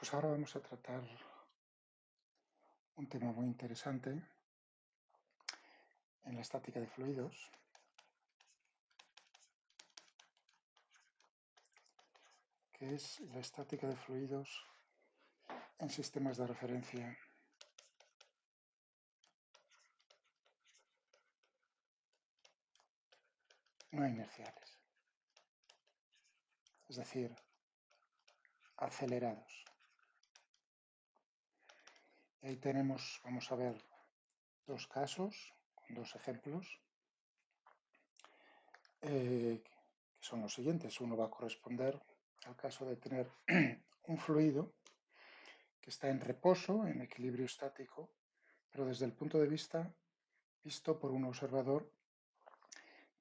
Pues ahora vamos a tratar un tema muy interesante en la estática de fluidos, que es la estática de fluidos en sistemas de referencia no inerciales, es decir, acelerados. Y ahí vamos a ver dos casos, dos ejemplos, que son los siguientes. Uno va a corresponder al caso de tener un fluido que está en reposo, en equilibrio estático, pero desde el punto de vista visto por un observador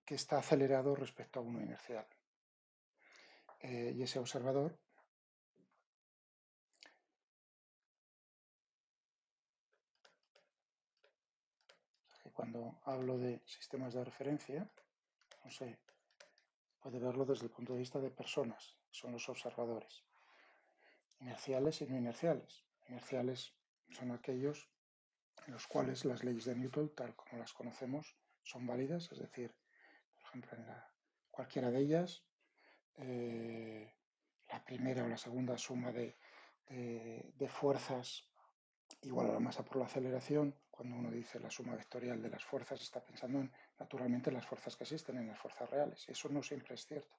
que está acelerado respecto a uno inercial. Y ese observador cuando hablo de sistemas de referencia, no sé, puede verlo desde el punto de vista de personas, son los observadores, inerciales y no inerciales. Inerciales son aquellos en los cuales las leyes de Newton, tal como las conocemos, son válidas, es decir, por ejemplo, en cualquiera de ellas, la primera o la segunda suma de fuerzas igual a la masa por la aceleración. Cuando uno dice la suma vectorial de las fuerzas, está pensando en, naturalmente, las fuerzas que existen, en las fuerzas reales. Eso no siempre es cierto.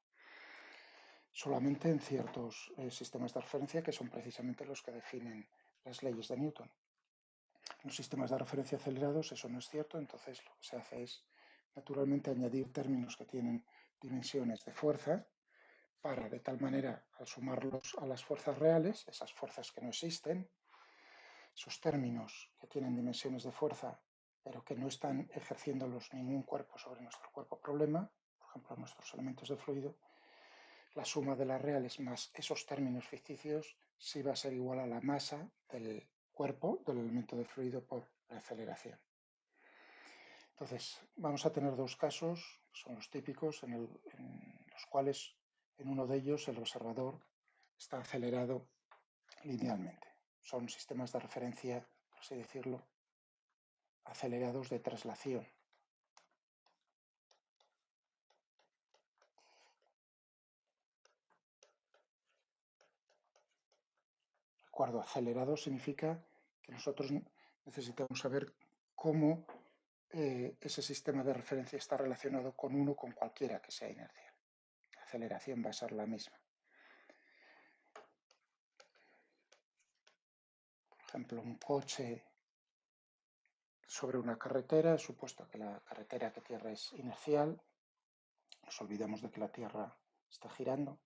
Solamente en ciertos sistemas de referencia, que son precisamente los que definen las leyes de Newton. En los sistemas de referencia acelerados eso no es cierto, entonces lo que se hace es, naturalmente, añadir términos que tienen dimensiones de fuerza para, de tal manera, al sumarlos a las fuerzas reales, esas fuerzas que no existen, esos términos que tienen dimensiones de fuerza, pero que no están ejerciéndolos ningún cuerpo sobre nuestro cuerpo problema, por ejemplo, nuestros elementos de fluido, la suma de las reales más esos términos ficticios sí va a ser igual a la masa del cuerpo, del elemento de fluido por la aceleración. Entonces, vamos a tener dos casos, son los típicos, en los cuales en uno de ellos el observador está acelerado linealmente. Son sistemas de referencia, por así decirlo, acelerados de traslación. Recuerdo, acelerado significa que nosotros necesitamos saber cómo ese sistema de referencia está relacionado con uno, con cualquiera que sea inercial. La aceleración va a ser la misma. Por ejemplo, un coche sobre una carretera, es supuesto que la carretera que tierra es inercial, nos olvidamos de que la Tierra está girando,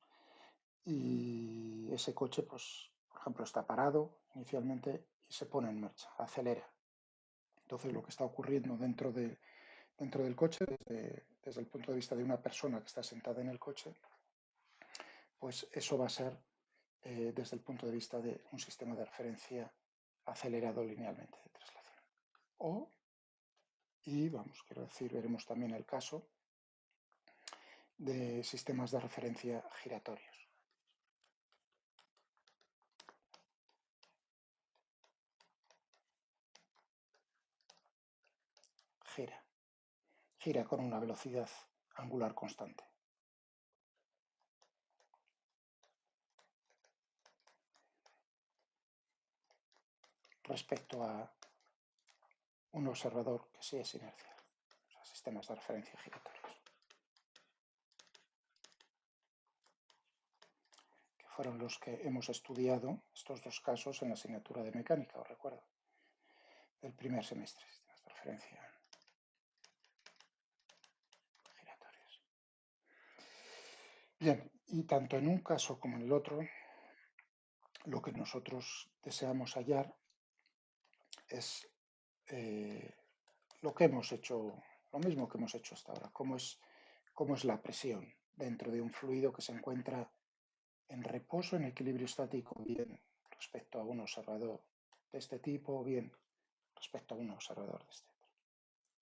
y ese coche, pues, por ejemplo, está parado inicialmente y se pone en marcha, acelera. Entonces, lo que está ocurriendo dentro del coche, desde el punto de vista de una persona que está sentada en el coche, pues eso va a ser desde el punto de vista de un sistema de referencia acelerado linealmente de traslación. Quiero decir, veremos también el caso de sistemas de referencia giratorios. Gira con una velocidad angular constante. Respecto a un observador que sí es inercial, o sea, sistemas de referencia giratorios, que fueron los que hemos estudiado, estos dos casos, en la asignatura de mecánica, os recuerdo, del primer semestre, sistemas de referencia giratorios. Bien, y tanto en un caso como en el otro, lo que nosotros deseamos hallar es lo que hemos hecho, lo mismo que hemos hecho hasta ahora, cómo es la presión dentro de un fluido que se encuentra en reposo, en equilibrio estático, bien respecto a un observador de este tipo, o bien respecto a un observador de este otro.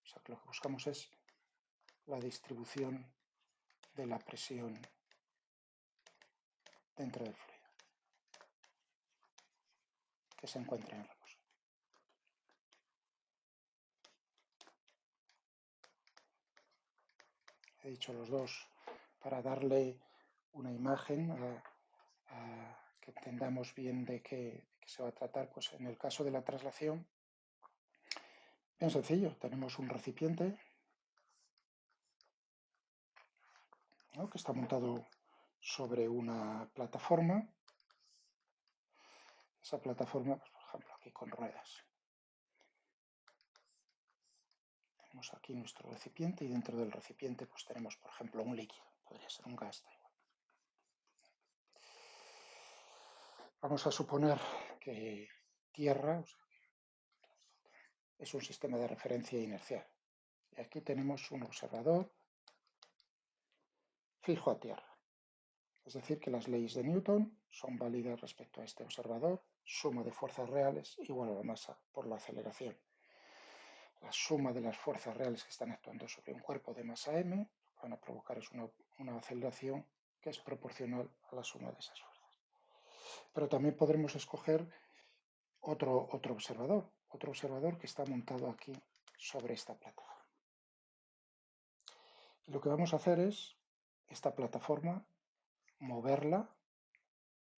O sea, que lo que buscamos es la distribución de la presión dentro del fluido. que se encuentre en reposo. He dicho los dos para darle una imagen que entendamos bien de qué se va a tratar. Pues en el caso de la traslación, bien sencillo, tenemos un recipiente, ¿no?, que está montado sobre una plataforma. Esa plataforma, pues, por ejemplo, aquí con ruedas. Tenemos aquí nuestro recipiente y dentro del recipiente pues tenemos, por ejemplo, un líquido. Podría ser un gas. Vamos a suponer que tierra, o sea, es un sistema de referencia inercial. Y aquí tenemos un observador fijo a tierra. Es decir, que las leyes de Newton son válidas respecto a este observador. Suma de fuerzas reales igual a la masa por la aceleración. La suma de las fuerzas reales que están actuando sobre un cuerpo de masa m van a provocar una aceleración que es proporcional a la suma de esas fuerzas. Pero también podremos escoger otro observador que está montado aquí sobre esta plataforma. Y lo que vamos a hacer es esta plataforma moverla,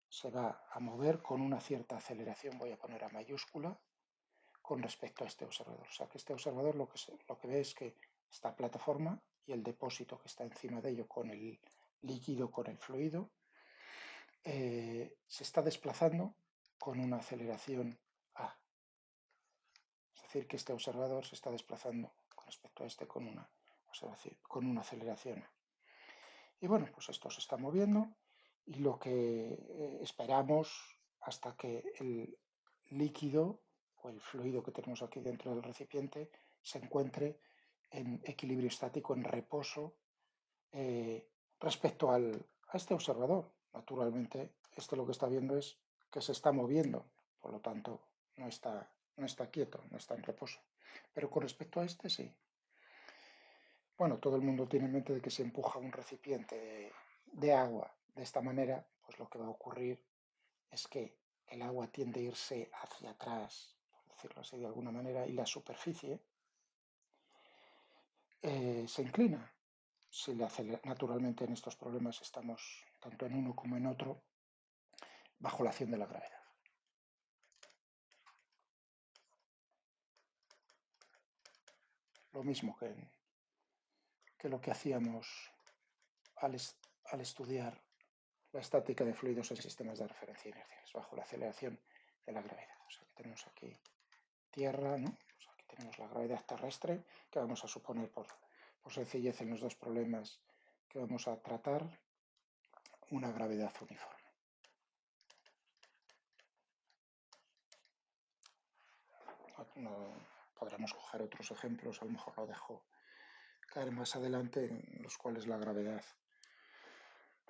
se va a mover con una cierta aceleración, voy a poner a mayúscula, con respecto a este observador. O sea que este observador lo que ve es que esta plataforma y el depósito que está encima de ello con el líquido, con el fluido, se está desplazando con una aceleración A. Es decir, que este observador se está desplazando con respecto a este con una aceleración A. Y bueno, pues esto se está moviendo y lo que esperamos hasta que el líquido o el fluido que tenemos aquí dentro del recipiente se encuentre en equilibrio estático, en reposo, respecto a este observador. Naturalmente, este lo que está viendo es que se está moviendo, por lo tanto no está quieto, no está en reposo. Pero con respecto a este sí. Bueno, todo el mundo tiene en mente de que si empuja un recipiente de agua de esta manera, pues lo que va a ocurrir es que el agua tiende a irse hacia atrás, por decirlo así de alguna manera, y la superficie se inclina. Naturalmente en estos problemas estamos tanto en uno como en otro bajo la acción de la gravedad. Lo mismo que lo que hacíamos al estudiar la estática de fluidos en sistemas de referencia inerciales, bajo la aceleración de la gravedad. O sea que tenemos aquí tierra, ¿no? Pues aquí tenemos la gravedad terrestre, que vamos a suponer por sencillez en los dos problemas que vamos a tratar, una gravedad uniforme. No, podremos coger otros ejemplos, a lo mejor lo dejo caer más adelante, en los cuales la gravedad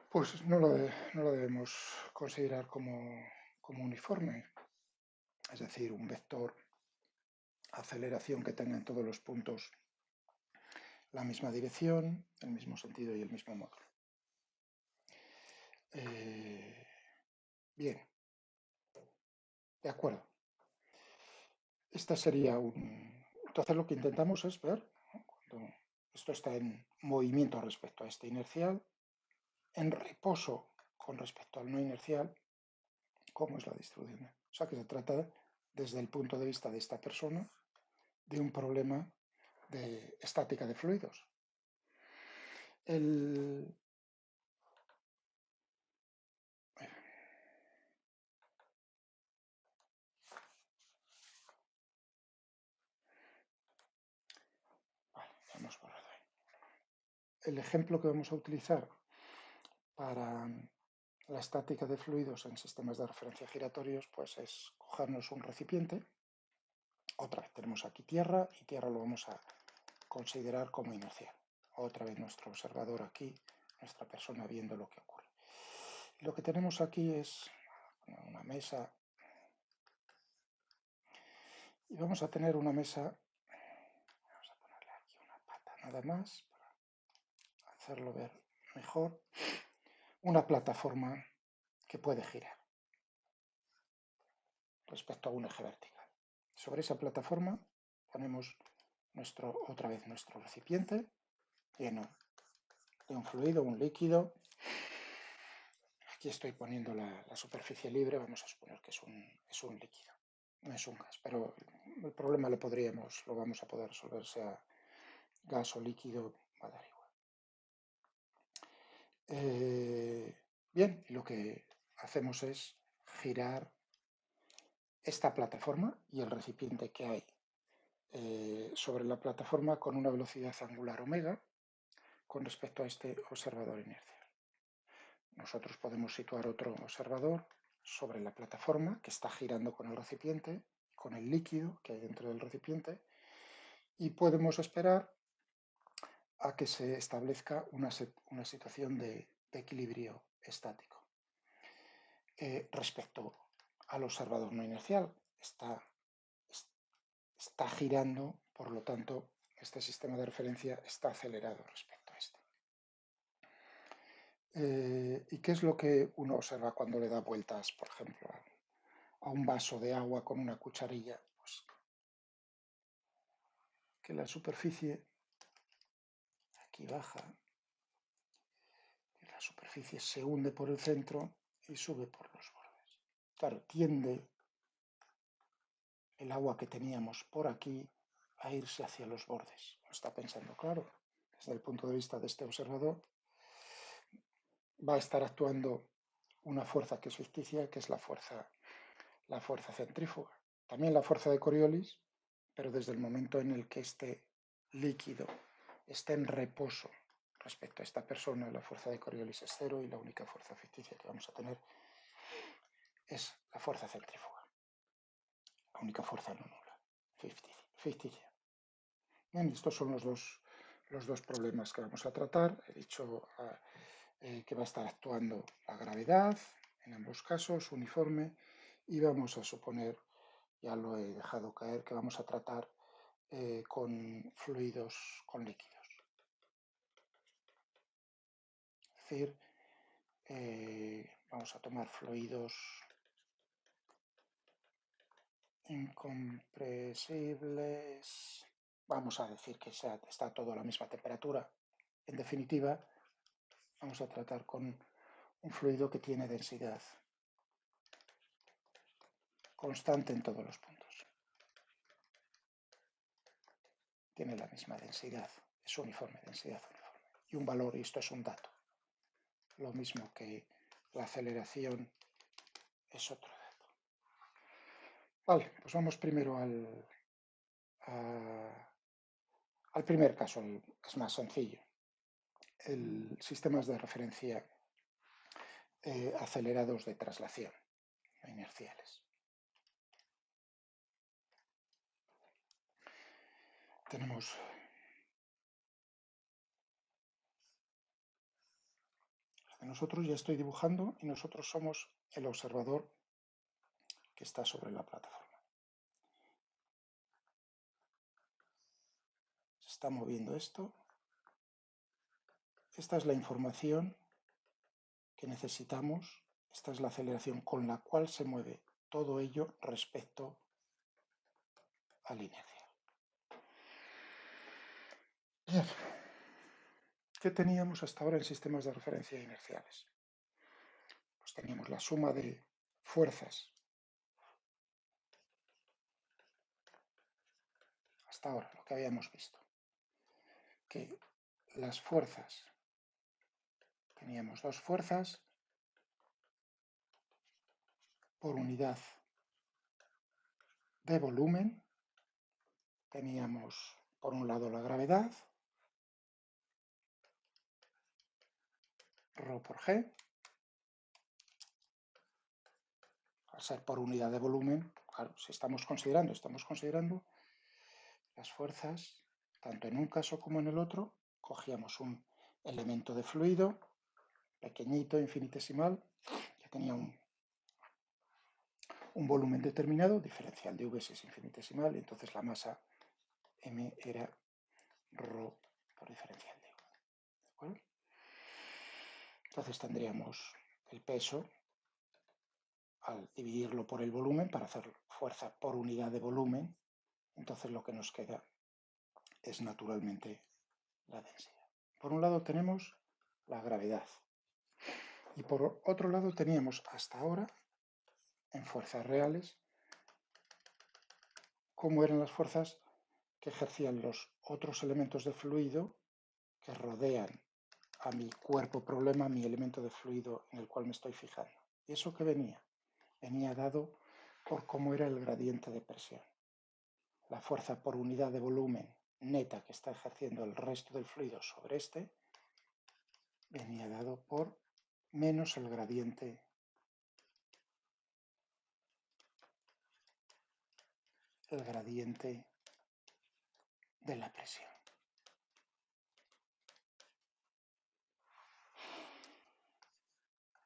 pues no lo debemos considerar como uniforme, es decir, un vector aceleración que tenga en todos los puntos la misma dirección, el mismo sentido y el mismo módulo. Bien, de acuerdo. Este sería Entonces lo que intentamos es ver, ¿no?, cuando esto está en movimiento respecto a este inercial, en reposo con respecto al no inercial, cómo es la distribución. O sea que se trata, desde el punto de vista de esta persona, de un problema de estática de fluidos. Hemos borrado ahí. El ejemplo que vamos a utilizar para la estática de fluidos en sistemas de referencia giratorios, pues es cogernos un recipiente. Otra vez tenemos aquí tierra y tierra lo vamos a considerar como inercial. Otra vez nuestro observador aquí, nuestra persona viendo lo que ocurre. Lo que tenemos aquí es una mesa y vamos a tener una mesa, vamos a ponerle aquí una pata nada más para hacerlo ver mejor, una plataforma que puede girar. respecto a un eje vertical. Sobre esa plataforma ponemos otra vez nuestro recipiente lleno de un fluido, un líquido. Aquí estoy poniendo la superficie libre, vamos a suponer que es un líquido, no es un gas, pero el problema lo vamos a poder resolver, sea gas o líquido, va a dar igual. Bien, lo que hacemos es girar esta plataforma y el recipiente que hay sobre la plataforma con una velocidad angular omega con respecto a este observador inercial. Nosotros podemos situar otro observador sobre la plataforma que está girando con el recipiente, con el líquido que hay dentro del recipiente, y podemos esperar a que se establezca una situación de equilibrio estático. Respecto al observador no inercial, está girando, por lo tanto, este sistema de referencia está acelerado respecto a este. ¿Y qué es lo que uno observa cuando le da vueltas, por ejemplo, a un vaso de agua con una cucharilla? Pues que la superficie aquí baja, y la superficie se hunde por el centro y sube por los bordes. Claro, tiende el agua que teníamos por aquí a irse hacia los bordes. Lo está pensando, claro, desde el punto de vista de este observador, va a estar actuando una fuerza que es ficticia, que es la fuerza centrífuga. También la fuerza de Coriolis, pero desde el momento en el que este líquido está en reposo respecto a esta persona, la fuerza de Coriolis es cero y la única fuerza ficticia que vamos a tener es la fuerza centrífuga. La única fuerza no nula, ficticia. Bien, estos son los dos problemas que vamos a tratar. He dicho que va a estar actuando la gravedad, en ambos casos, uniforme, y vamos a suponer, ya lo he dejado caer, que vamos a tratar con fluidos, con líquidos. Es decir, vamos a tomar fluidos incompresibles, vamos a decir que está todo a la misma temperatura. En definitiva, vamos a tratar con un fluido que tiene densidad constante en todos los puntos. Tiene la misma densidad, es uniforme, densidad uniforme. Y un valor, y esto es un dato. Lo mismo que la aceleración es otro dato. Vale, pues vamos primero al primer caso, es más sencillo. Sistemas de referencia acelerados de traslación, inerciales. Tenemos nosotros, ya estoy dibujando, y nosotros somos el observador que está sobre la plataforma. Se está moviendo esto. Esta es la información que necesitamos. Esta es la aceleración con la cual se mueve todo ello respecto al inercial. Bien. ¿Qué teníamos hasta ahora en sistemas de referencia inerciales? Pues teníamos la suma de fuerzas. Hasta ahora, lo que habíamos visto. Que las fuerzas, teníamos dos fuerzas por unidad de volumen. Teníamos por un lado la gravedad, ρ por G. Al ser por unidad de volumen, claro, si estamos considerando las fuerzas, tanto en un caso como en el otro, cogíamos un elemento de fluido pequeñito, infinitesimal, que tenía un volumen determinado, diferencial de V es infinitesimal, y entonces la masa M era ρ por diferencial de V. ¿De acuerdo? Entonces tendríamos el peso al dividirlo por el volumen para hacer fuerza por unidad de volumen, entonces lo que nos queda es naturalmente la densidad. Por un lado tenemos la gravedad y por otro lado teníamos hasta ahora en fuerzas reales cómo eran las fuerzas que ejercían los otros elementos de fluido que rodean a mi cuerpo problema, a mi elemento de fluido en el cual me estoy fijando. ¿Y eso qué venía? Venía dado por cómo era el gradiente de presión. La fuerza por unidad de volumen neta que está ejerciendo el resto del fluido sobre este venía dado por menos el gradiente de la presión.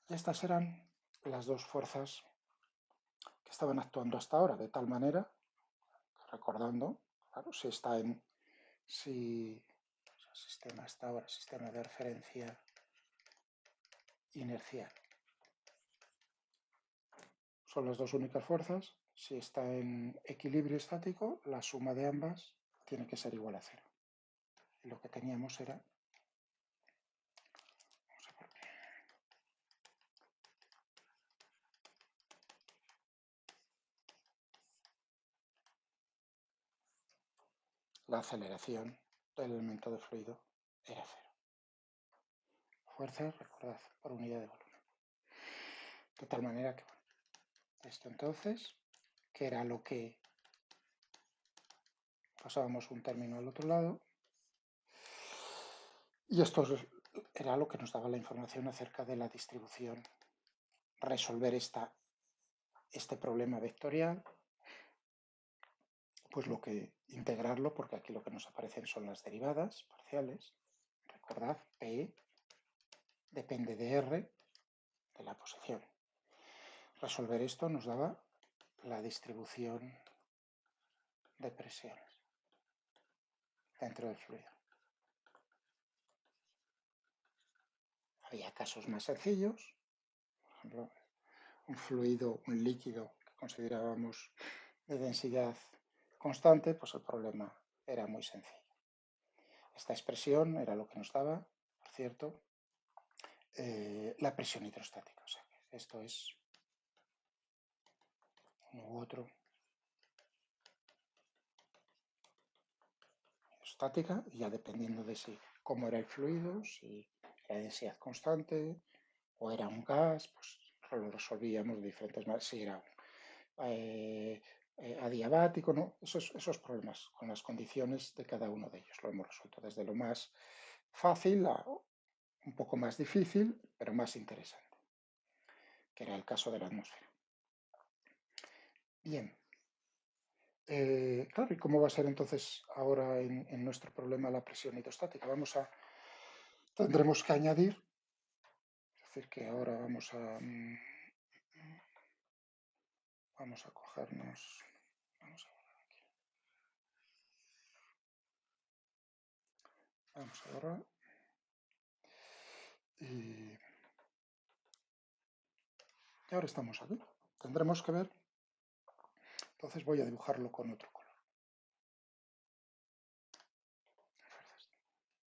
Y estas eran las dos fuerzas que estaban actuando hasta ahora, de tal manera, recordando, claro, si el sistema hasta ahora, sistema de referencia inercial, son las dos únicas fuerzas. Si está en equilibrio estático, la suma de ambas tiene que ser igual a cero. Y lo que teníamos era, la aceleración del elemento de fluido era cero. Fuerza, recordad, por unidad de volumen. De tal manera que, bueno, esto entonces, que era lo que pasábamos un término al otro lado, y esto era lo que nos daba la información acerca de la distribución, resolver este problema vectorial, pues lo que integrarlo, porque aquí lo que nos aparecen son las derivadas parciales. Recordad, P depende de R, de la posición. Resolver esto nos daba la distribución de presiones dentro del fluido. Había casos más sencillos, por ejemplo, un fluido, un líquido que considerábamos de densidad constante, pues el problema era muy sencillo. Esta expresión era lo que nos daba, por cierto, la presión hidrostática. O sea, esto es uno u otro. Hidrostática, y ya dependiendo de cómo era el fluido, si era densidad constante o era un gas, pues lo resolvíamos de diferentes maneras. Si era adiabático, ¿no? Esos problemas con las condiciones de cada uno de ellos lo hemos resuelto desde lo más fácil a un poco más difícil, pero más interesante, que era el caso de la atmósfera. Bien. Claro, ¿y cómo va a ser entonces ahora en nuestro problema la presión hidrostática? Tendremos que añadir, es decir, que ahora vamos a cogernos, vamos a borrar y ahora estamos aquí. Tendremos que ver, entonces voy a dibujarlo con otro color.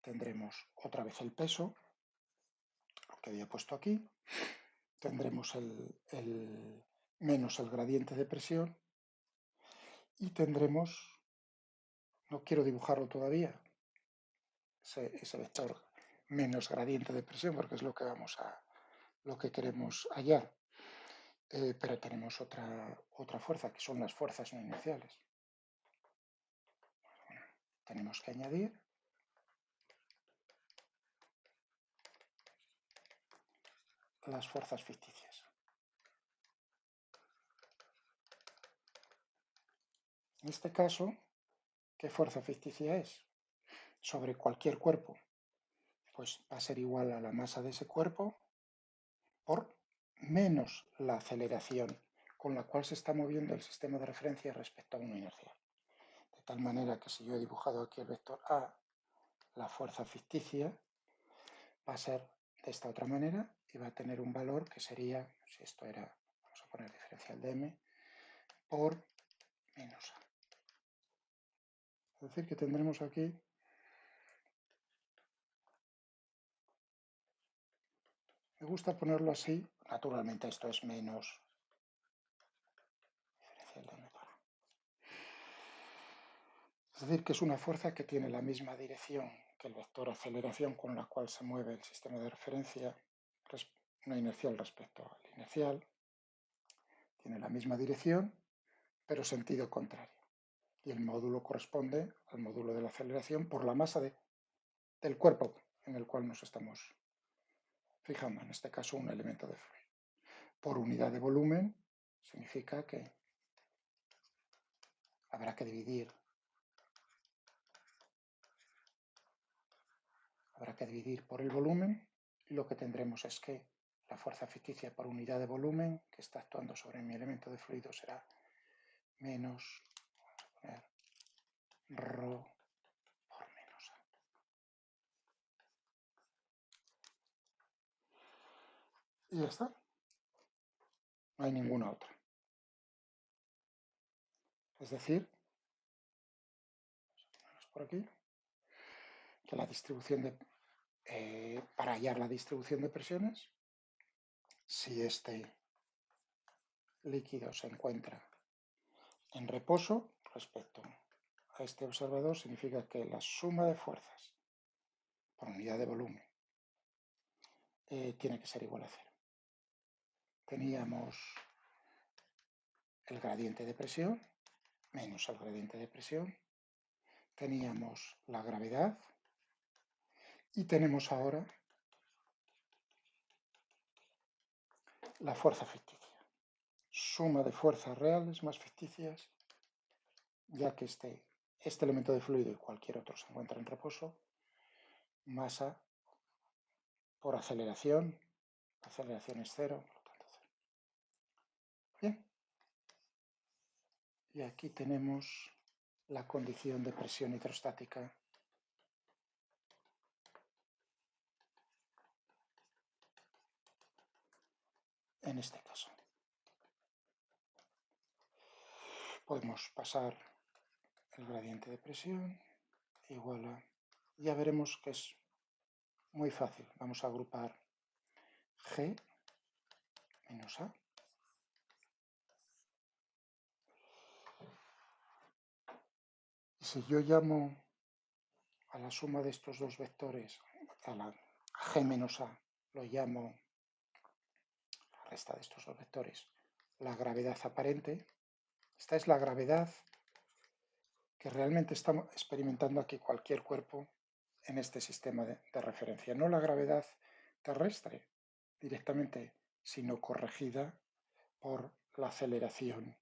Tendremos otra vez el peso, lo que había puesto aquí. Tendremos menos el gradiente de presión y tendremos, no quiero dibujarlo todavía, ese vector menos gradiente de presión, porque es lo que queremos hallar. Pero tenemos otra fuerza, que son las fuerzas no inerciales. Bueno, tenemos que añadir las fuerzas ficticias. En este caso, ¿qué fuerza ficticia es? Sobre cualquier cuerpo, pues va a ser igual a la masa de ese cuerpo por menos la aceleración con la cual se está moviendo el sistema de referencia respecto a uno inercial. De tal manera que si yo he dibujado aquí el vector A, la fuerza ficticia va a ser de esta otra manera y va a tener un valor que sería, si esto era, vamos a poner diferencial de m por menos a. Es decir, que tendremos aquí me gusta ponerlo así, naturalmente esto es menos diferencial de m por a. Es decir, que es una fuerza que tiene la misma dirección que el vector aceleración con la cual se mueve el sistema de referencia no inercial respecto al inercial. Tiene la misma dirección, pero sentido contrario. Y el módulo corresponde al módulo de la aceleración por la masa del cuerpo en el cual nos estamos fijando, en este caso un elemento de fluido. Por unidad de volumen significa que habrá que dividir por el volumen, y lo que tendremos es que la fuerza ficticia por unidad de volumen que está actuando sobre mi elemento de fluido será menos ρ por menos a. Y ya está. No hay ninguna otra. Es decir, por aquí, que la distribución para hallar la distribución de presiones, si este líquido se encuentra en reposo respecto a este observador, significa que la suma de fuerzas por unidad de volumen tiene que ser igual a cero. Teníamos el gradiente de presión menos el gradiente de presión, teníamos la gravedad y tenemos ahora la fuerza ficticia. Suma de fuerzas reales más ficticias, ya que este elemento de fluido y cualquier otro se encuentra en reposo, masa por aceleración es cero, por lo tanto cero. Bien, y aquí tenemos la condición de presión hidrostática en este caso. Podemos pasar el gradiente de presión igual a... Ya veremos que es muy fácil. Vamos a agrupar G menos A. Y si yo llamo a la suma de estos dos vectores, a la G menos A, lo llamo, la resta de estos dos vectores, la gravedad aparente. Esta es la gravedad que realmente estamos experimentando aquí cualquier cuerpo en este sistema de referencia. No la gravedad terrestre directamente, sino corregida por la aceleración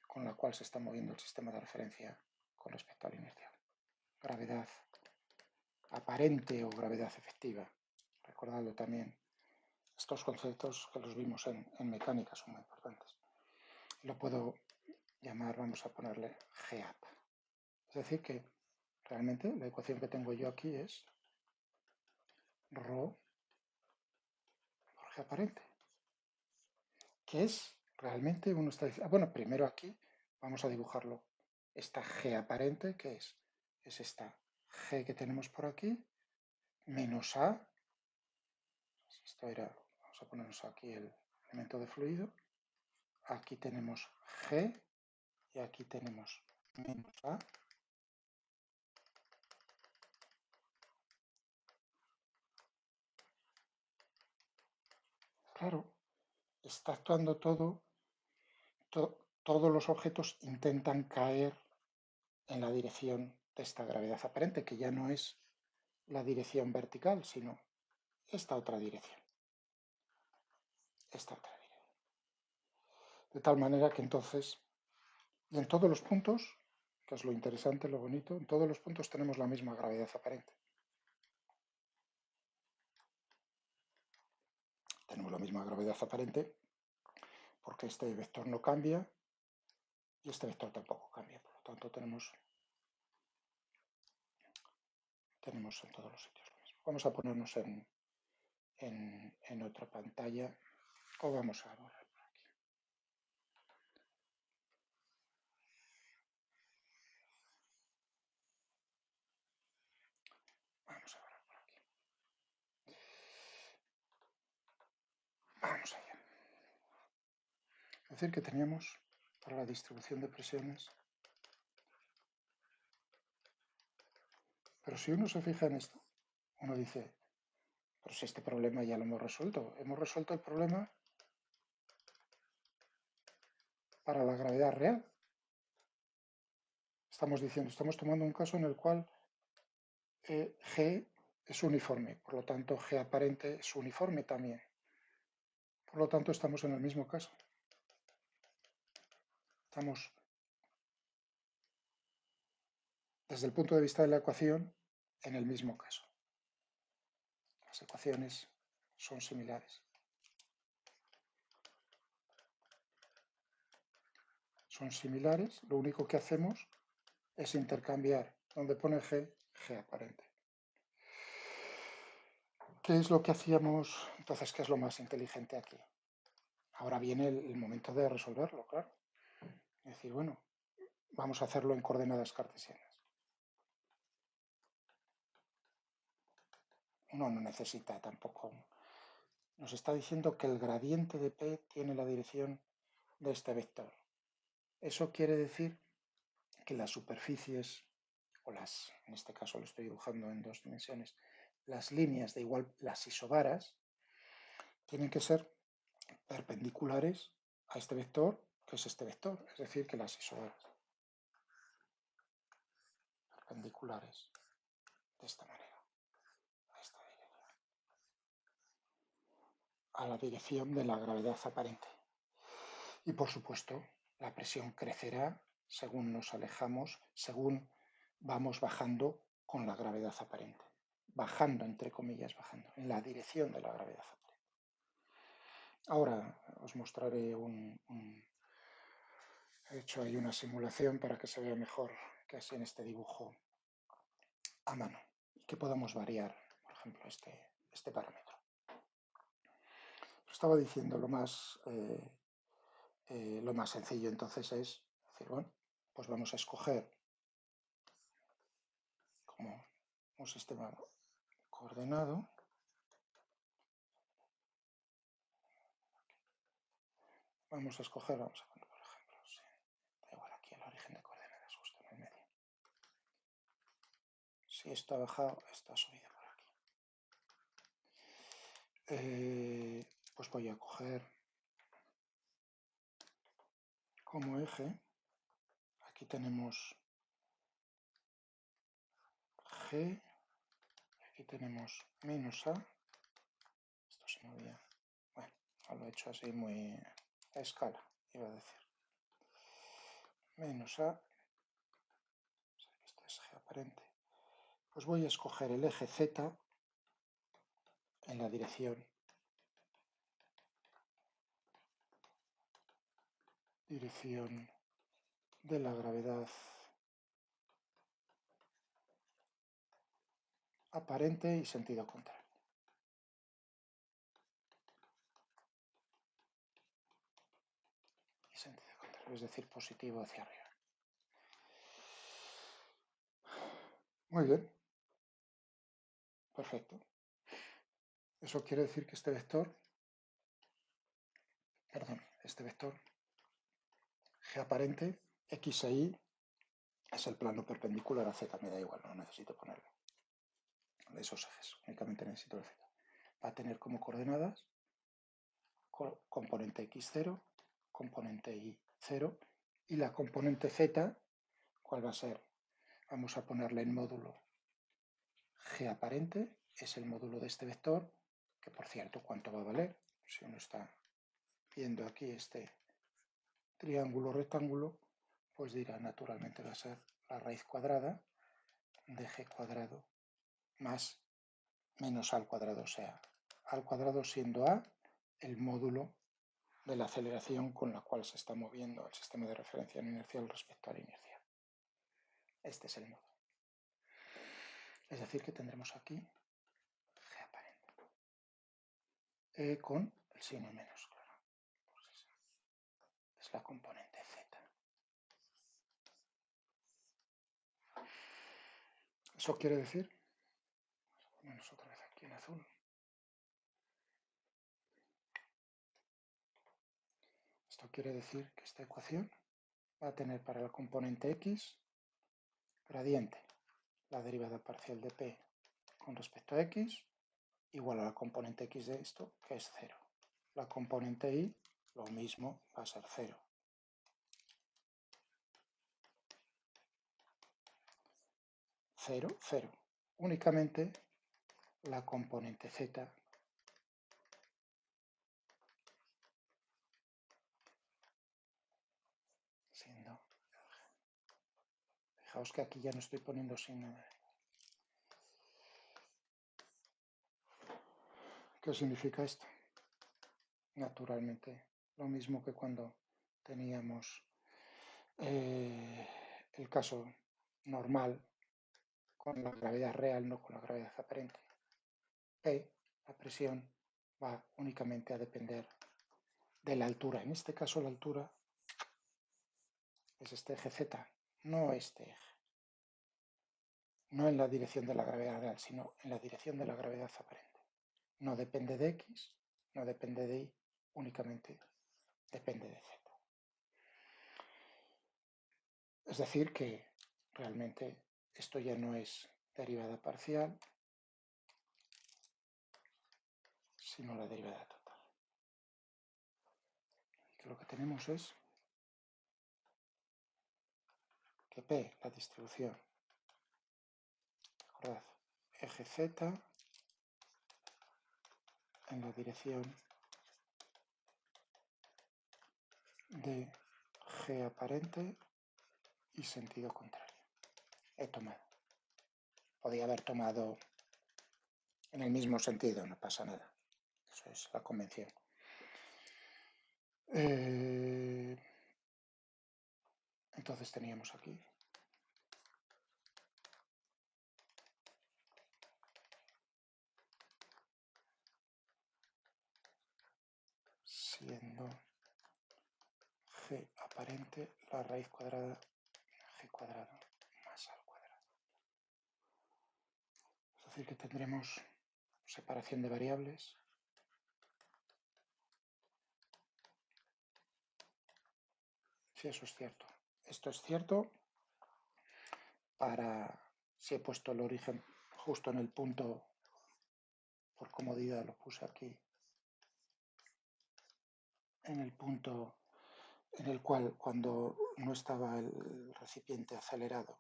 con la cual se está moviendo el sistema de referencia con respecto al inercial. Gravedad aparente o gravedad efectiva. Recordadlo también. Estos conceptos que los vimos en mecánica son muy importantes. Lo puedo llamar, vamos a ponerle Gap. Es decir que realmente la ecuación que tengo yo aquí es ρ por G aparente. Que es realmente uno está diciendo, bueno, primero aquí vamos a dibujarlo. Esta G aparente, que es esta G que tenemos por aquí, menos A. Esto era, vamos a ponernos aquí el elemento de fluido. Aquí tenemos G y aquí tenemos menos A. Claro, está actuando todos los objetos intentan caer en la dirección de esta gravedad aparente, que ya no es la dirección vertical, sino esta otra dirección. De tal manera que entonces, y en todos los puntos, que es lo interesante, lo bonito, en todos los puntos tenemos la misma gravedad aparente. Tenemos la misma gravedad aparente porque este vector no cambia y este vector tampoco cambia. Por lo tanto, tenemos en todos los sitios lo mismo. Vamos a ponernos en otra pantalla o vamos a borrar por aquí. decir, que teníamos para la distribución de presiones. Pero si uno se fija en esto, uno dice, pero si este problema ya lo hemos resuelto. Hemos resuelto el problema para la gravedad real. Estamos diciendo, estamos tomando un caso en el cual G es uniforme, por lo tanto G aparente es uniforme también. Por lo tanto estamos en el mismo caso. Estamos, desde el punto de vista de la ecuación, en el mismo caso. Las ecuaciones son similares. Son similares, lo único que hacemos es intercambiar donde pone G, G aparente. ¿Qué es lo que hacíamos? Entonces, ¿qué es lo más inteligente aquí? Ahora viene el momento de resolverlo, claro. Es decir, bueno, vamos a hacerlo en coordenadas cartesianas. Uno no necesita tampoco. Nos está diciendo que el gradiente de P tiene la dirección de este vector. Eso quiere decir que las superficies, o en este caso lo estoy dibujando en 2 dimensiones, las líneas de igual, las isobaras, tienen que ser perpendiculares a este vector, que es este vector, es decir, que las isobaras perpendiculares de esta manera, a esta dirección, a la dirección de la gravedad aparente. Y por supuesto, la presión crecerá según nos alejamos, según vamos bajando con la gravedad aparente. Bajando, entre comillas, bajando, en la dirección de la gravedad aparente. Ahora os mostraré he hecho ahí una simulación para que se vea mejor que así en este dibujo a mano y que podamos variar, por ejemplo, este parámetro. Estaba diciendo lo más sencillo entonces es decir, bueno, pues vamos a escoger como un sistema coordenado. Vamos a escoger, vamos a poner por ejemplo, sí, da igual aquí el origen de coordenadas justo en el medio. Si esto ha bajado, esto ha subido por aquí. Pues voy a coger como eje, aquí tenemos G, aquí tenemos menos A, esto se movía, bueno, lo he hecho así muy a escala, iba a decir, menos A, esto es G aparente, pues voy a escoger el eje Z en la dirección de la gravedad aparente y sentido contrario. Y sentido contrario, es decir, positivo hacia arriba. Muy bien. Perfecto. Eso quiere decir que este vector G aparente, X e Y, es el plano perpendicular a Z, me da igual, no necesito ponerlo. De esos ejes, únicamente necesito el Z. Va a tener como coordenadas componente X0, componente Y0 y la componente Z, ¿cuál va a ser? Vamos a ponerle en módulo G aparente, es el módulo de este vector, que por cierto, ¿cuánto va a valer? Si uno está viendo aquí este triángulo rectángulo, pues dirá naturalmente va a ser la raíz cuadrada de G cuadrado más menos A al cuadrado, o sea, A al cuadrado siendo A el módulo de la aceleración con la cual se está moviendo el sistema de referencia no inercial respecto a la inercia. Este es el módulo. Es decir, que tendremos aquí G aparente con el signo menos, claro. Pues es la componente Z. Eso quiere decir, vamos a ponernos otra vez aquí en azul. Esto Esto quiere decir que esta ecuación va a tener para la componente x gradiente, la derivada parcial de p con respecto a x, igual a la componente x de esto, que es 0. La componente y, lo mismo, va a ser 0. Cero, 0. Únicamente la componente z siendo... Fijaos que aquí ya no estoy poniendo signo de... ¿Qué significa esto? Naturalmente, lo mismo que cuando teníamos el caso normal con la gravedad real, no con la gravedad aparente. P, la presión, va únicamente a depender de la altura. En este caso la altura es este eje Z, no este eje. No en la dirección de la gravedad real, sino en la dirección de la gravedad aparente. No depende de X, no depende de Y, únicamente depende de Z. Es decir que realmente esto ya no es derivada parcial, sino la derivada total. Y que lo que tenemos es que P, la distribución, recordad, eje Z en la dirección de G aparente y sentido contrario. He tomado. Podía haber tomado en el mismo sentido, no pasa nada. Eso es la convención. Entonces teníamos aquí siendo G aparente la raíz cuadrada de G cuadrado más al cuadrado. Es decir, que tendremos separación de variables si eso es cierto. Esto es cierto para si he puesto el origen justo en el punto, por comodidad lo puse aquí, en el punto en el cual cuando no estaba el recipiente acelerado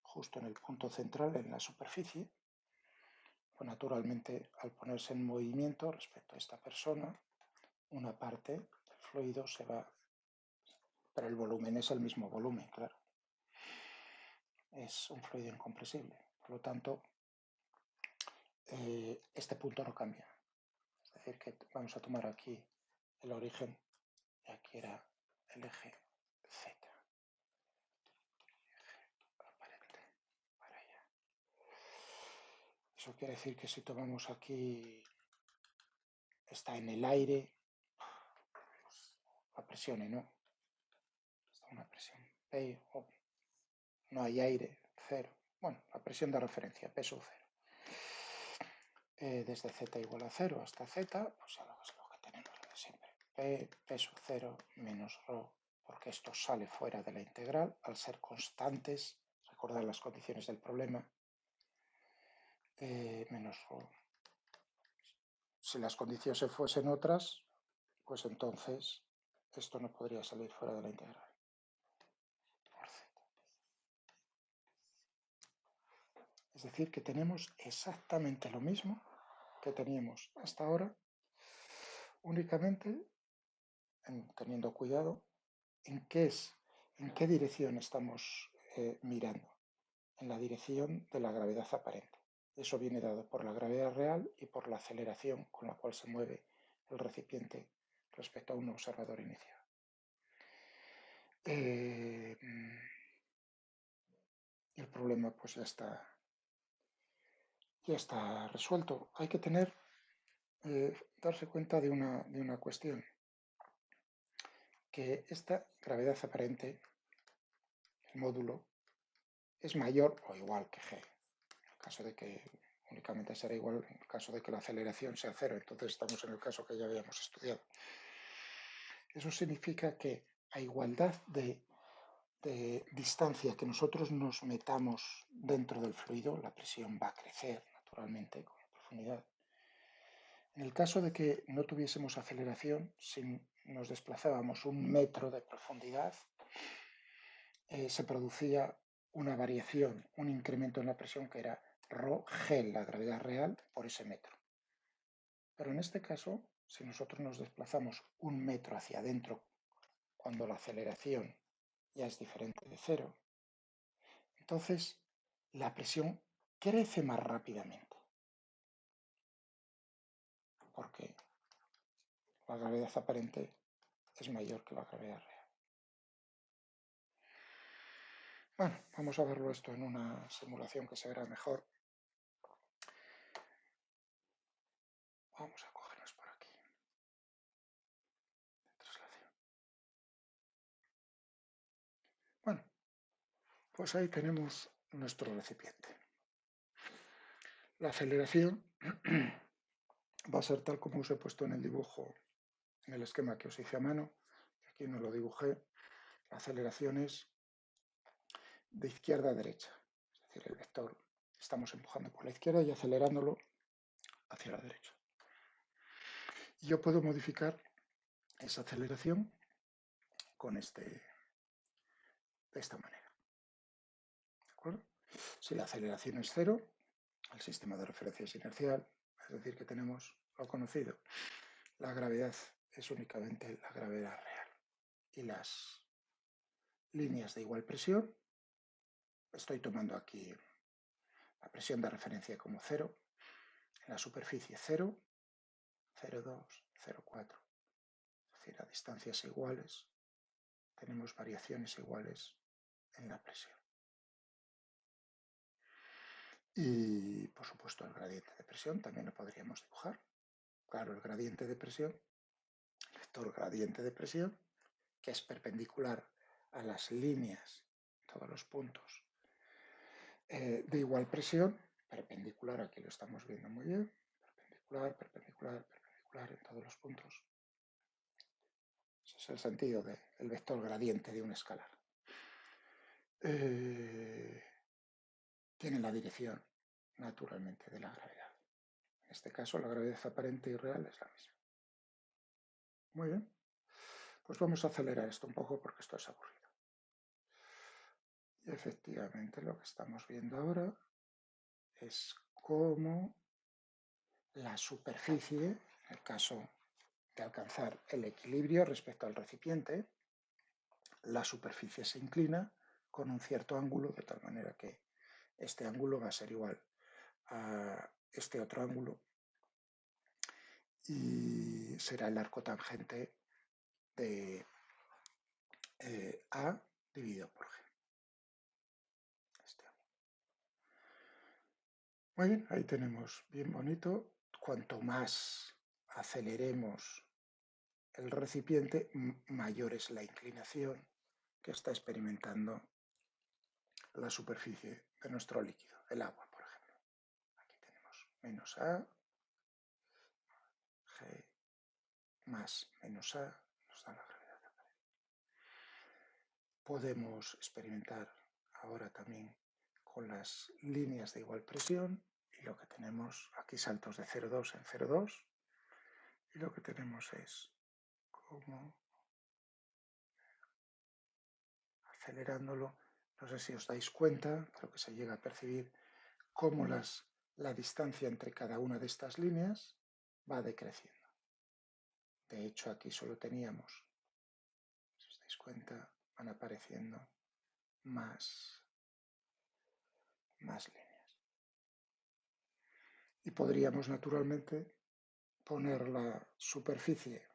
justo en el punto central, en la superficie, pues naturalmente al ponerse en movimiento respecto a esta persona, una parte del fluido se va, pero el volumen es el mismo volumen, claro. Es un fluido incompresible, por lo tanto, este punto no cambia. Es decir, que vamos a tomar aquí el origen y aquí era el eje Z. Aparente, para allá. Eso quiere decir que si tomamos aquí, está en el aire, la presión, ¿no? Está una presión P, no hay aire, 0. Bueno, la presión de referencia, P sub 0. Desde Z igual a 0 hasta Z, pues ya es lo que tenemos de siempre. P sub 0 menos ρ, porque esto sale fuera de la integral, al ser constantes, recordad las condiciones del problema, menos ρ. Si las condiciones fuesen otras, pues entonces esto no podría salir fuera de la integral. Por Z. Es decir, que tenemos exactamente lo mismo que teníamos hasta ahora, únicamente teniendo cuidado en qué dirección estamos mirando, en la dirección de la gravedad aparente. Eso viene dado por la gravedad real y por la aceleración con la cual se mueve el recipiente respecto a un observador inicial. El problema pues ya está resuelto. Hay que darse cuenta de una cuestión, que esta gravedad aparente, el módulo, es mayor o igual que G, en el caso de que únicamente será igual en el caso de que la aceleración sea 0, entonces estamos en el caso que ya habíamos estudiado. Eso significa que a igualdad de distancia que nosotros nos metamos dentro del fluido, la presión va a crecer naturalmente con la profundidad. En el caso de que no tuviésemos aceleración, si nos desplazábamos 1 metro de profundidad, se producía una variación, un incremento en la presión que era ρg, la gravedad real, por ese metro. Pero en este caso, si nosotros nos desplazamos 1 metro hacia adentro, cuando la aceleración ya es diferente de cero, entonces la presión crece más rápidamente, porque la gravedad aparente es mayor que la gravedad real. Bueno, vamos a verlo esto en una simulación que se verá mejor. Vamos a cogernos por aquí. Traslación. Bueno, pues ahí tenemos nuestro recipiente. La aceleración va a ser tal como os he puesto en el dibujo, en el esquema que os hice a mano. Aquí no lo dibujé. La aceleración es de izquierda a derecha. Es decir, el vector estamos empujando por la izquierda y acelerándolo hacia la derecha. Y yo puedo modificar esa aceleración con de esta manera. ¿De acuerdo? Si la aceleración es cero, el sistema de referencia es inercial, es decir, que tenemos lo conocido. La gravedad es únicamente la gravedad real. Y las líneas de igual presión, estoy tomando aquí la presión de referencia como 0, en la superficie 0, 0,2, 0,4. Es decir, a distancias iguales tenemos variaciones iguales en la presión. Y, por supuesto, el gradiente de presión también lo podríamos dibujar. Claro, el gradiente de presión, el vector gradiente de presión, que es perpendicular a las líneas, todos los puntos, de igual presión, perpendicular, aquí lo estamos viendo muy bien, perpendicular, perpendicular, perpendicular en todos los puntos. Ese es el sentido del vector gradiente de un escalar. Tiene la dirección, naturalmente, de la gravedad. En este caso, la gravedad aparente y real es la misma. Muy bien. Pues vamos a acelerar esto un poco porque esto es aburrido. Y efectivamente lo que estamos viendo ahora es cómo la superficie, en el caso de alcanzar el equilibrio respecto al recipiente, la superficie se inclina con un cierto ángulo, de tal manera que este ángulo va a ser igual a este otro ángulo y será el arco tangente de A dividido por G. Muy bien, ahí tenemos bien bonito. Cuanto más aceleremos el recipiente, mayor es la inclinación que está experimentando la superficie de nuestro líquido, el agua, por ejemplo. Aquí tenemos menos A, G más menos A, nos da la gravedad aparente. Podemos experimentar ahora también con las líneas de igual presión y lo que tenemos aquí saltos de 0,2 en 0,2 y lo que tenemos es como acelerándolo, no sé si os dais cuenta, creo que se llega a percibir cómo la distancia entre cada una de estas líneas va decreciendo. De hecho, aquí solo teníamos, si os dais cuenta, van apareciendo más líneas. Y podríamos naturalmente poner la superficie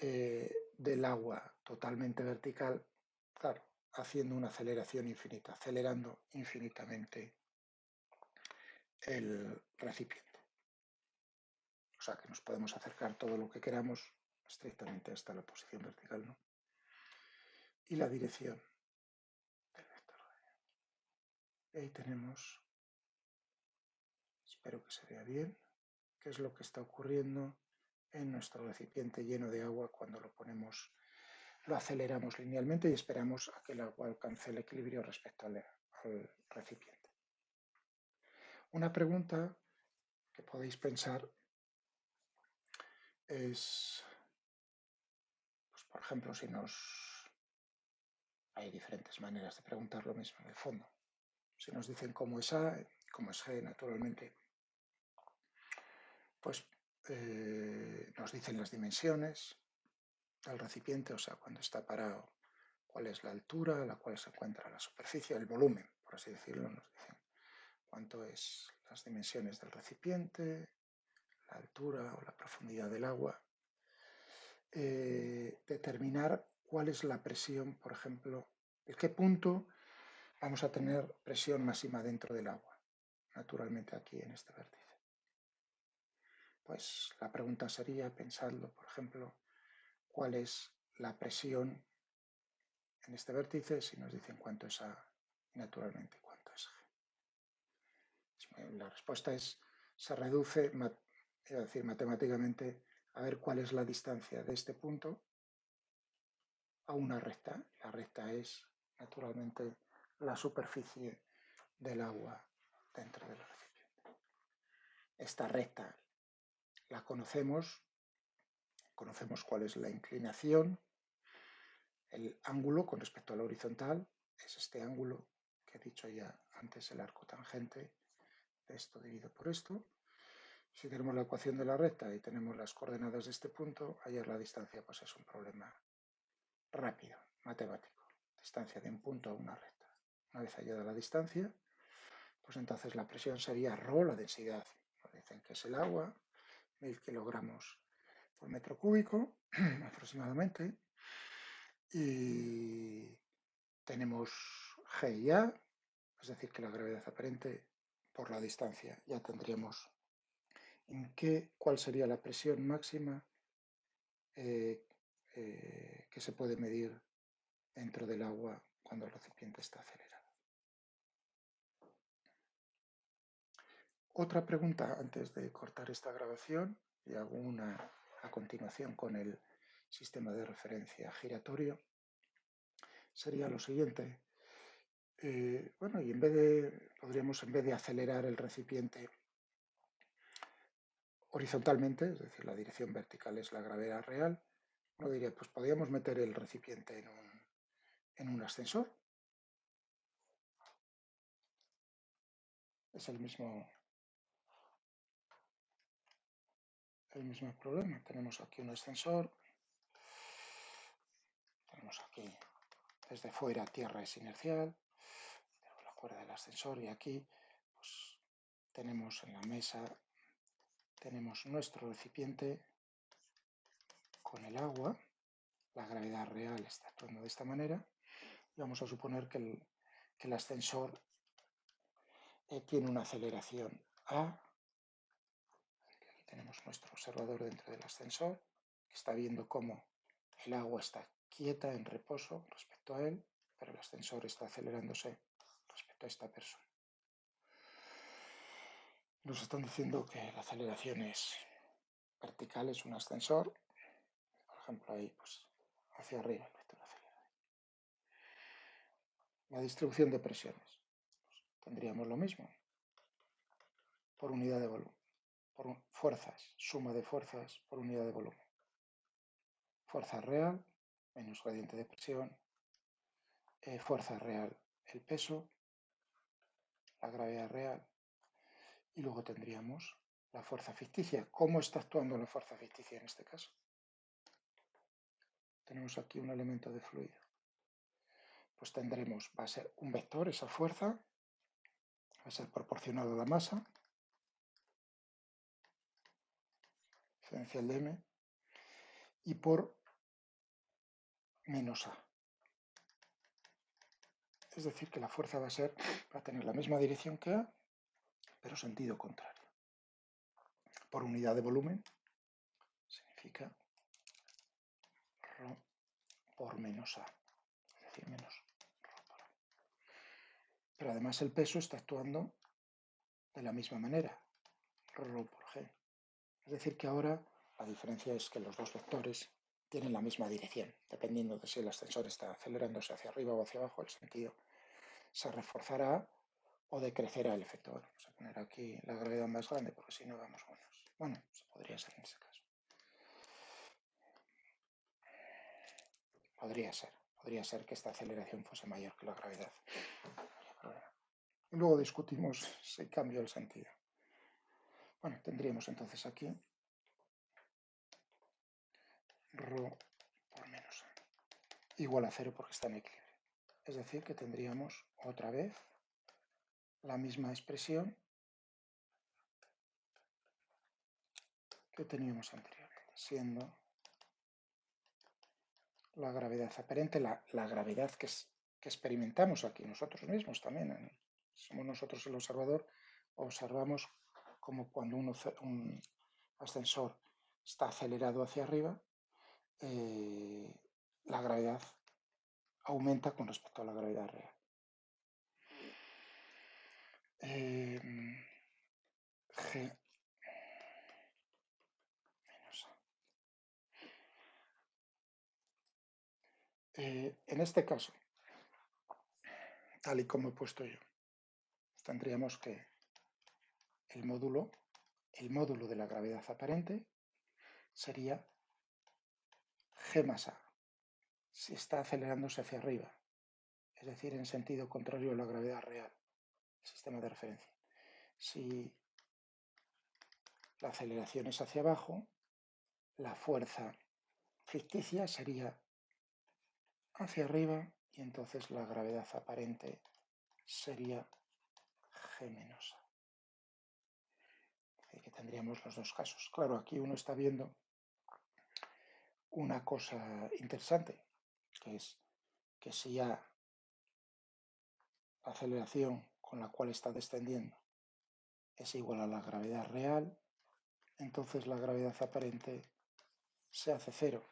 del agua totalmente vertical, claro, haciendo una aceleración infinita, acelerando infinitamente el recipiente. O sea que nos podemos acercar todo lo que queramos estrictamente hasta la posición vertical, ¿no? Y la dirección del vector. Y ahí tenemos, espero que se vea bien, qué es lo que está ocurriendo en nuestro recipiente lleno de agua cuando lo aceleramos linealmente y esperamos a que el agua alcance el equilibrio respecto al recipiente. Una pregunta que podéis pensar es, pues, por ejemplo, hay diferentes maneras de preguntar lo mismo en el fondo. Si nos dicen cómo es A, cómo es G, naturalmente, pues nos dicen las dimensiones del recipiente, o sea, cuando está parado, cuál es la altura a la cual se encuentra la superficie, el volumen, por así decirlo, nos dicen cuánto es las dimensiones del recipiente, la altura o la profundidad del agua. Determinar cuál es la presión, por ejemplo, en qué punto vamos a tener presión máxima dentro del agua, naturalmente aquí en este vértice. Pues la pregunta sería, pensadlo, por ejemplo, cuál es la presión en este vértice si nos dicen cuánto es A y naturalmente cuánto es G. La respuesta se reduce, matemáticamente, a ver cuál es la distancia de este punto a una recta. La recta es, naturalmente, la superficie del agua dentro del recipiente. Esta recta la conocemos cuál es la inclinación, el ángulo con respecto a la horizontal, es este ángulo que he dicho ya antes, el arco tangente de esto dividido por esto. Si tenemos la ecuación de la recta y tenemos las coordenadas de este punto, hallar la distancia pues es un problema rápido, matemático. Distancia de un punto a una recta. Una vez hallada la distancia, pues entonces la presión sería ρ, la densidad. Nos dicen que es el agua, 1000 kilogramos por metro cúbico aproximadamente. Y tenemos G y A, es decir, que la gravedad aparente por la distancia. Ya tendríamos cuál sería la presión máxima que se puede medir dentro del agua cuando el recipiente está acelerado. Otra pregunta antes de cortar esta grabación, y hago una a continuación con el sistema de referencia giratorio, sería lo siguiente. Bueno, y podríamos en vez de acelerar el recipiente horizontalmente, es decir, la dirección vertical es la gravedad real, uno diría, pues podríamos meter el recipiente en un ascensor. Es el mismo problema. Tenemos aquí un ascensor, tenemos aquí desde fuera tierra es inercial, tenemos la cuerda del ascensor y aquí pues tenemos en la mesa, tenemos nuestro recipiente con el agua, la gravedad real está actuando de esta manera y vamos a suponer que el ascensor tiene una aceleración A. Aquí tenemos nuestro observador dentro del ascensor, que está viendo cómo el agua está quieta, en reposo respecto a él, pero el ascensor está acelerándose respecto a esta persona. Nos están diciendo que la aceleración es vertical, es un ascensor, por ejemplo ahí pues hacia arriba el vector acelerado. La distribución de presiones, pues, tendríamos lo mismo, por unidad de volumen, por fuerzas, suma de fuerzas por unidad de volumen. Fuerza real menos gradiente de presión, fuerza real el peso, la gravedad real, y luego tendríamos la fuerza ficticia. ¿Cómo está actuando la fuerza ficticia en este caso? Tenemos aquí un elemento de fluido. Pues tendremos, va a ser un vector, esa fuerza, va a ser proporcional a la masa, diferencial de m, y por menos a. Es decir, que la fuerza va a tener la misma dirección que a, pero sentido contrario. Por unidad de volumen significa ρ por menos a, es decir, menos ρ por a. Pero además el peso está actuando de la misma manera, ρ por g. Es decir, que ahora La diferencia es que los dos vectores tienen la misma dirección. Dependiendo de si el ascensor está acelerándose hacia arriba o hacia abajo, el sentido se reforzará o decrecerá el efecto. Bueno, vamos a poner aquí la gravedad más grande porque si no vamos buenos. Bueno, se podría ser en ese caso. Podría ser que esta aceleración fuese mayor que la gravedad. Y luego discutimos si cambia el sentido. Bueno, tendríamos entonces aquí ρ por menos a igual a 0 porque está en equilibrio. Es decir, que tendríamos otra vez la misma expresión que teníamos anteriormente, siendo la gravedad aparente, la gravedad que experimentamos aquí nosotros mismos también. Somos nosotros el observador, observamos como cuando un ascensor está acelerado hacia arriba, la gravedad aumenta con respecto a la gravedad real. G menos A. En este caso, tal y como he puesto yo, tendríamos que el módulo de la gravedad aparente sería G más A. Si está acelerándose hacia arriba, es decir, en sentido contrario a la gravedad real, el sistema de referencia. Si la aceleración es hacia abajo, la fuerza ficticia sería hacia arriba y entonces la gravedad aparente sería G menos A. Que tendríamos los dos casos. Claro, aquí uno está viendo una cosa interesante, que es que si ya la aceleración con la cual está descendiendo es igual a la gravedad real, entonces la gravedad aparente se hace cero.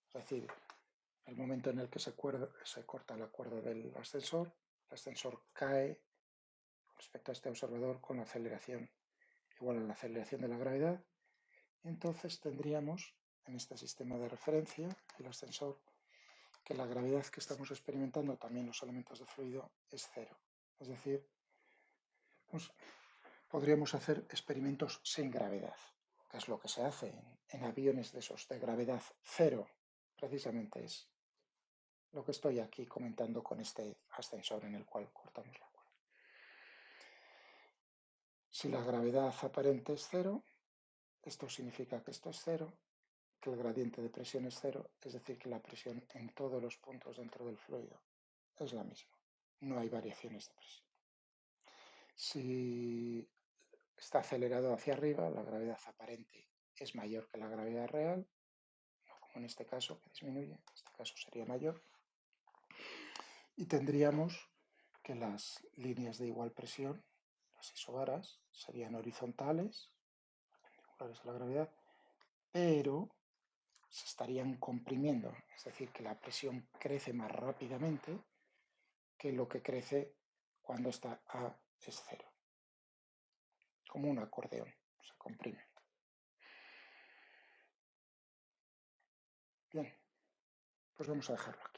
Es decir, el momento en el que se corta la cuerda del ascensor, el ascensor cae respecto a este observador con la aceleración igual a la aceleración de la gravedad. Entonces tendríamos en este sistema de referencia, el ascensor, que la gravedad que estamos experimentando, también los elementos de fluido, es cero. Es decir, pues, podríamos hacer experimentos sin gravedad, que es lo que se hace en aviones de esos de gravedad cero. Precisamente es lo que estoy aquí comentando con este ascensor en el cual cortamos la cuerda. Si la gravedad aparente es cero, esto significa que esto es cero, que el gradiente de presión es cero, es decir, que la presión en todos los puntos dentro del fluido es la misma. No hay variaciones de presión. Si está acelerado hacia arriba, la gravedad aparente es mayor que la gravedad real, no como en este caso, que disminuye, en este caso sería mayor. Y tendríamos que las líneas de igual presión, las isobaras, serían horizontales, perpendiculares a la gravedad, pero se estarían comprimiendo, es decir, que la presión crece más rápidamente que lo que crece cuando está A es cero. Como un acordeón, se comprime. Bien, pues vamos a dejarlo aquí.